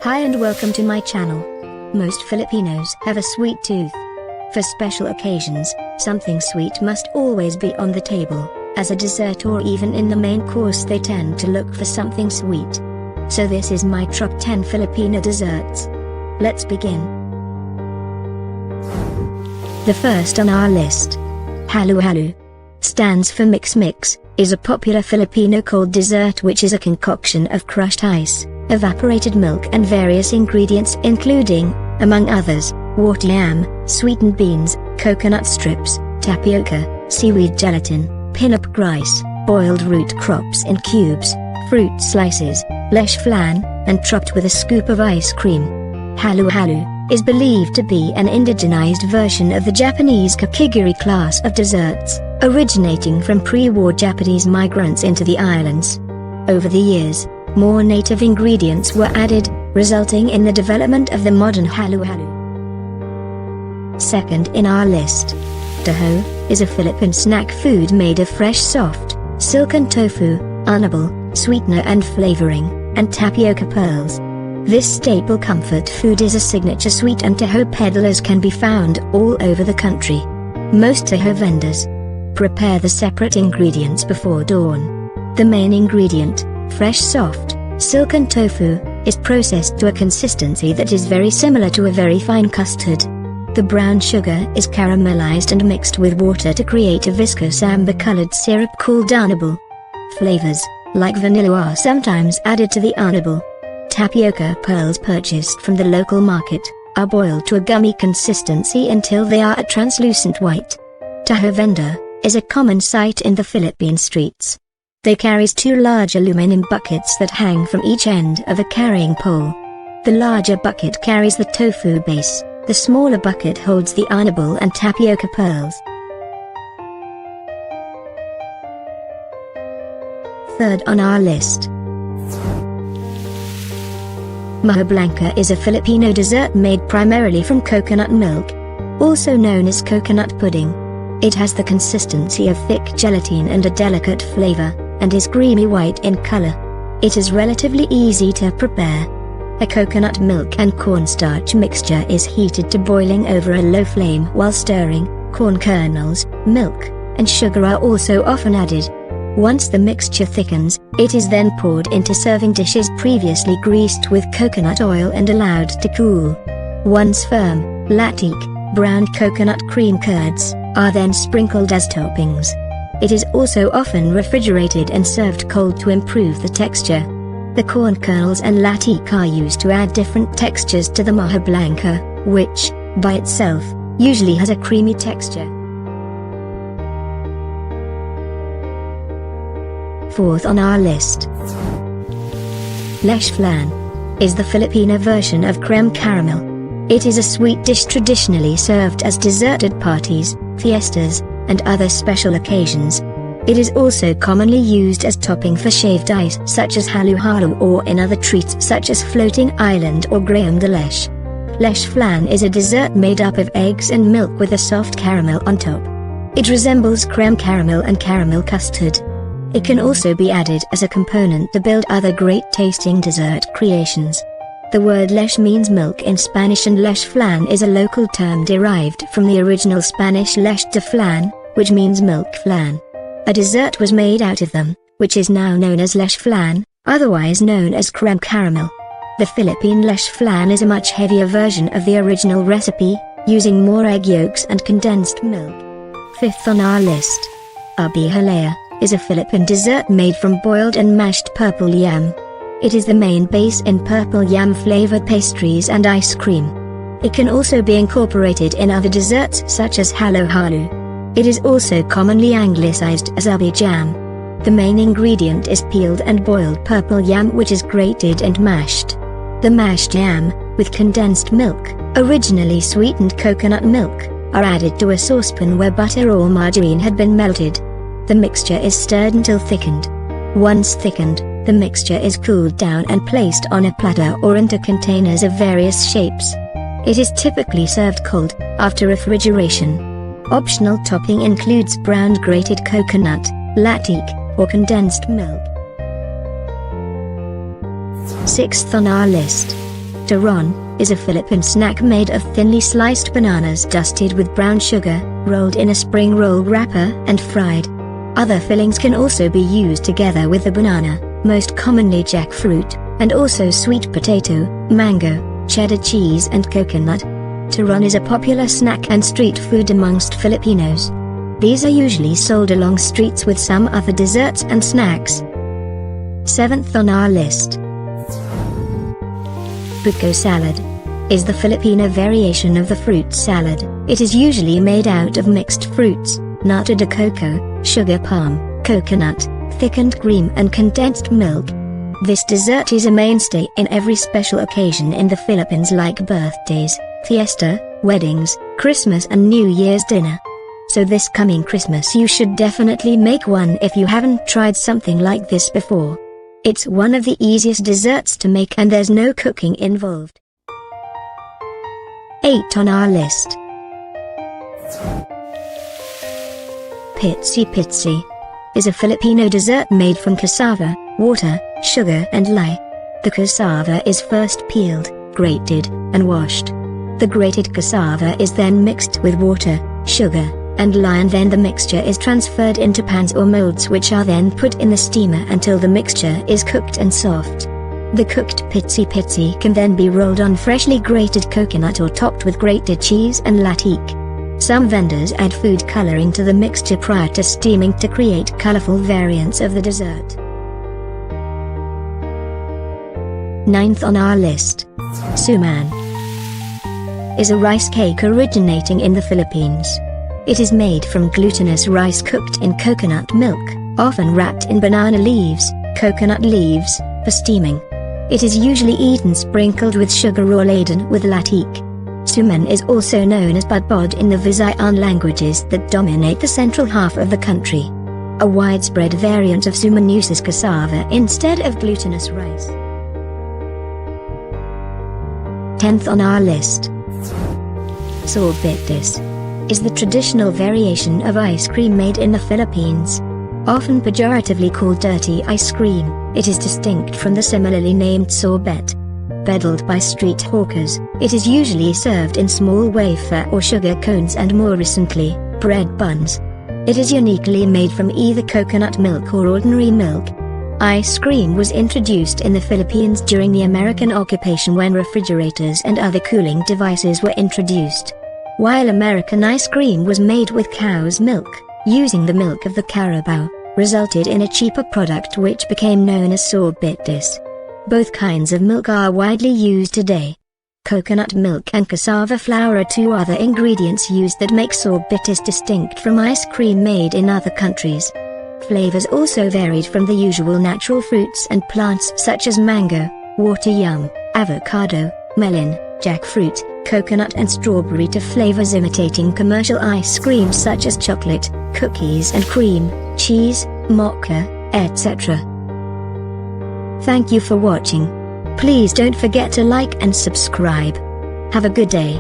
Hi and welcome to my channel. Most Filipinos have a sweet tooth. For special occasions, something sweet must always be on the table. As a dessert or even in the main course they tend to look for something sweet. So this is my top 10 Filipino desserts. Let's begin. The first on our list, halo-halo, stands for mix-mix, is a popular Filipino cold dessert which is a concoction of crushed ice, evaporated milk and various ingredients including, among others, water yam, sweetened beans, coconut strips, tapioca, seaweed gelatin, pinup rice, boiled root crops in cubes, fruit slices, leche flan, and topped with a scoop of ice cream. Halo-halo is believed to be an indigenized version of the Japanese kakigiri class of desserts, originating from pre-war Japanese migrants into the islands. Over the years, more native ingredients were added, resulting in the development of the modern halo-halo. Second in our list, taho, is a Philippine snack food made of fresh soft, silken tofu, unable, sweetener and flavoring, and tapioca pearls. This staple comfort food is a signature sweet and taho peddlers can be found all over the country. Most taho vendors prepare the separate ingredients before dawn. The main ingredient, fresh soft, silken tofu, is processed to a consistency that is very similar to a very fine custard. The brown sugar is caramelized and mixed with water to create a viscous amber-colored syrup called unable. Flavors, like vanilla are sometimes added to the unable. Tapioca pearls purchased from the local market, are boiled to a gummy consistency until they are a translucent white. Taho vendor is a common sight in the Philippine streets. They carries two large aluminum buckets that hang from each end of a carrying pole. The larger bucket carries the tofu base, the smaller bucket holds the unable and tapioca pearls. Third on our list, mojo blanca is a Filipino dessert made primarily from coconut milk, also known as coconut pudding. It has the consistency of thick gelatin and a delicate flavor, and is creamy white in color. It is relatively easy to prepare. A coconut milk and cornstarch mixture is heated to boiling over a low flame while stirring. Corn kernels, milk, and sugar are also often added. Once the mixture thickens, it is then poured into serving dishes previously greased with coconut oil and allowed to cool. Once firm, latik, browned coconut cream curds, are then sprinkled as toppings. It is also often refrigerated and served cold to improve the texture. The corn kernels and latik are used to add different textures to the mojo blanca, which, by itself, usually has a creamy texture. Fourth on our list, leche flan is the Filipino version of creme caramel. It is a sweet dish traditionally served as dessert at parties, fiestas, and other special occasions. It is also commonly used as topping for shaved ice such as halo-halo or in other treats such as floating island or crème de leche. Leche flan is a dessert made up of eggs and milk with a soft caramel on top. It resembles creme caramel and caramel custard. It can also be added as a component to build other great-tasting dessert creations. The word leche means milk in Spanish and leche flan is a local term derived from the original Spanish leche de flan, which means milk flan. A dessert was made out of them, which is now known as leche flan, otherwise known as creme caramel. The Philippine leche flan is a much heavier version of the original recipe, using more egg yolks and condensed milk. Fifth on our list, ubi halaya is a Philippine dessert made from boiled and mashed purple yam. It is the main base in purple yam flavored pastries and ice cream. It can also be incorporated in other desserts such as halo-halo. It is also commonly anglicized as ubi jam. The main ingredient is peeled and boiled purple yam which is grated and mashed. The mashed yam, with condensed milk, originally sweetened coconut milk, are added to a saucepan where butter or margarine had been melted. The mixture is stirred until thickened. Once thickened, the mixture is cooled down and placed on a platter or into containers of various shapes. It is typically served cold, after refrigeration. Optional topping includes browned grated coconut, latik, or condensed milk. Sixth on our list, Turon is a Philippine snack made of thinly sliced bananas dusted with brown sugar, rolled in a spring roll wrapper and fried. Other fillings can also be used together with the banana, most commonly jackfruit, and also sweet potato, mango, cheddar cheese and coconut. Turon is a popular snack and street food amongst Filipinos. These are usually sold along streets with some other desserts and snacks. 7th on our list. Buko salad is the Filipino variation of the fruit salad. It is usually made out of mixed fruits, nata de coco, sugar palm, coconut, thickened cream and condensed milk. This dessert is a mainstay in every special occasion in the Philippines like birthdays, fiesta, weddings, Christmas and New Year's dinner. So this coming Christmas you should definitely make one if you haven't tried something like this before. It's one of the easiest desserts to make and there's no cooking involved. 8 on our list. Pitsi is a Filipino dessert made from cassava, water, sugar and lye. The cassava is first peeled, grated, and washed. The grated cassava is then mixed with water, sugar, and lye and then the mixture is transferred into pans or molds which are then put in the steamer until the mixture is cooked and soft. The cooked pitsi can then be rolled on freshly grated coconut or topped with grated cheese and latique. Some vendors add food coloring to the mixture prior to steaming to create colorful variants of the dessert. 9th on our list. Suman is a rice cake originating in the Philippines. It is made from glutinous rice cooked in coconut milk, often wrapped in banana leaves, coconut leaves, for steaming. It is usually eaten sprinkled with sugar or laden with latique. Suman is also known as budbod in the Visayan languages that dominate the central half of the country. A widespread variant of suman uses cassava instead of glutinous rice. 10th on our list. Sorbetes is the traditional variation of ice cream made in the Philippines. Often pejoratively called dirty ice cream, it is distinct from the similarly named sorbet. Peddled by street hawkers, it is usually served in small wafer or sugar cones and more recently, bread buns. It is uniquely made from either coconut milk or ordinary milk. Ice cream was introduced in the Philippines during the American occupation when refrigerators and other cooling devices were introduced. While American ice cream was made with cow's milk, using the milk of the carabao, resulted in a cheaper product which became known as sorbetes. Both kinds of milk are widely used today. Coconut milk and cassava flour are two other ingredients used that make sorbetes distinct from ice cream made in other countries. Flavors also varied from the usual natural fruits and plants such as mango, water yum, avocado, melon, jackfruit, coconut and strawberry to flavors imitating commercial ice cream such as chocolate, cookies and cream, cheese, mocha, etc. Thank you for watching. Please don't forget to like and subscribe. Have a good day.